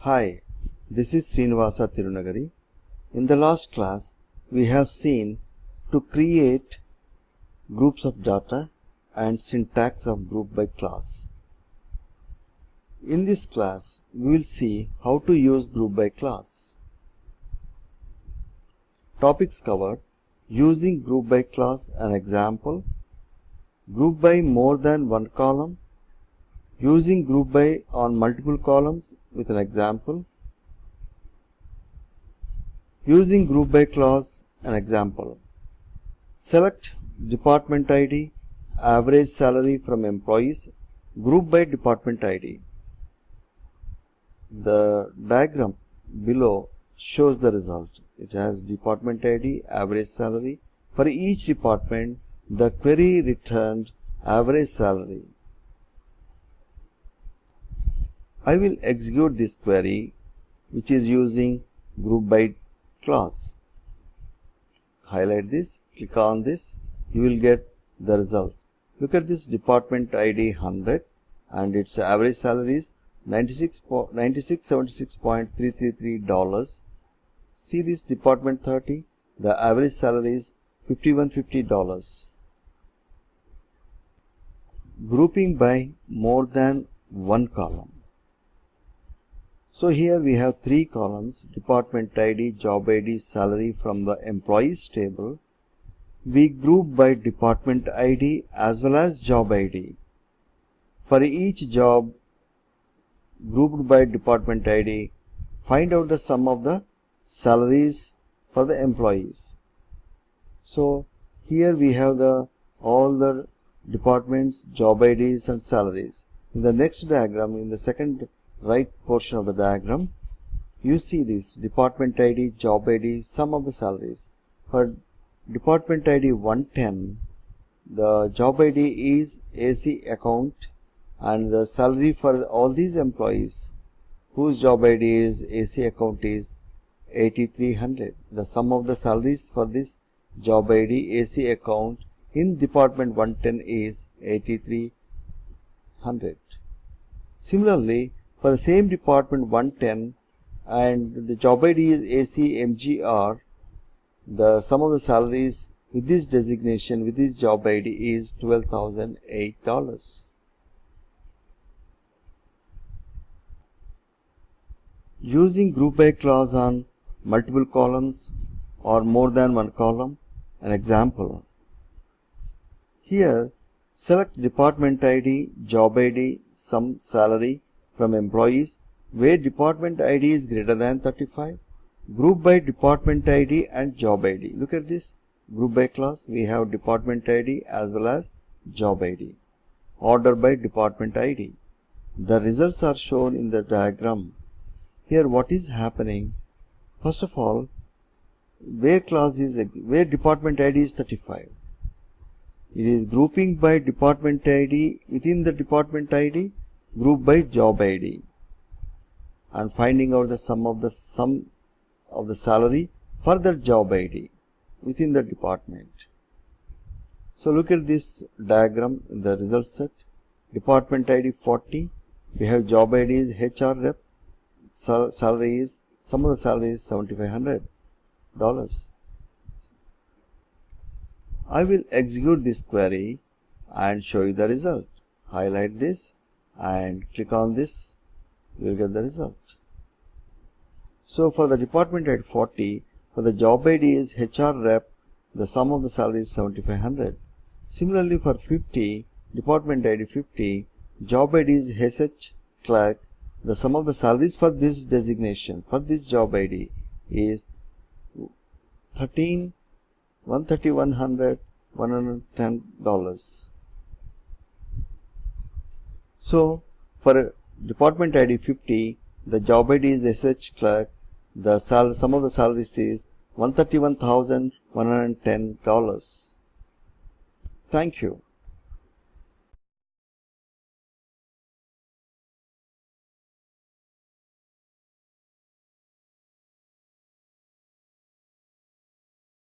Hi, this is Srinivasa Tirunagari. In the last class, we have seen to create groups of data and syntax of group by class. In this class, we will see how to use group by class. Topics covered: using group by class, an example, group by more than one column, using group by on multiple columns with an example, using group by clause, an example. Select department ID, average salary from employees, group by department ID. The diagram below shows the result. It has department ID, average salary. For each department, the query returned average salary. I will execute this query, which is using group by class. Highlight this, click on this, you will get the result. Look at this department ID 100 and its average salary is $96.333. See this department 30, the average salary is $51.50. Grouping by more than one column. So here we have three columns: department ID, job ID, salary from the employees table. We group by department ID as well as job ID. For each job grouped by department ID, find out the sum of the salaries for the employees. So here we have all the departments, job IDs and salaries. In the next diagram, in the second right portion of the diagram, you see this department ID, job ID, sum of the salaries. For department ID 110, the job ID is AC account and the salary for all these employees whose job ID is AC account is 8300. The sum of the salaries for this job ID AC account in department 110 is 8300. Similarly, for the same department 110 and the job ID is AC MGR, the sum of the salaries with this designation, with this job ID is $12,008. Using group by clause on multiple columns or more than one column, an example. Here, select department ID, job ID, sum salary from employees where department ID is greater than 35. Group by department ID and job ID. Look at this group by class. We have department ID as well as job ID. Order by department ID. The results are shown in the diagram. Here what is happening? First of all, where department ID is 35. It is grouping by department ID within the department ID, group by job ID, and finding out the sum of the salary for the job ID within the department. So look at this diagram in the result set. Department ID 40, we have job ID is HR rep, salary is, sum of the salary is $7,500. I will execute this query and show you the result. Highlight this and click on this, you will get the result. So for the department ID 40, for the job ID is HR rep, the sum of the salary is $7,500. Similarly for 50, department ID 50, job ID is SH clerk, the sum of the salaries for this designation, for this job ID is $110. So for department ID 50, the job ID is SH clerk, the sum of the salaries is $131,110. Thank you.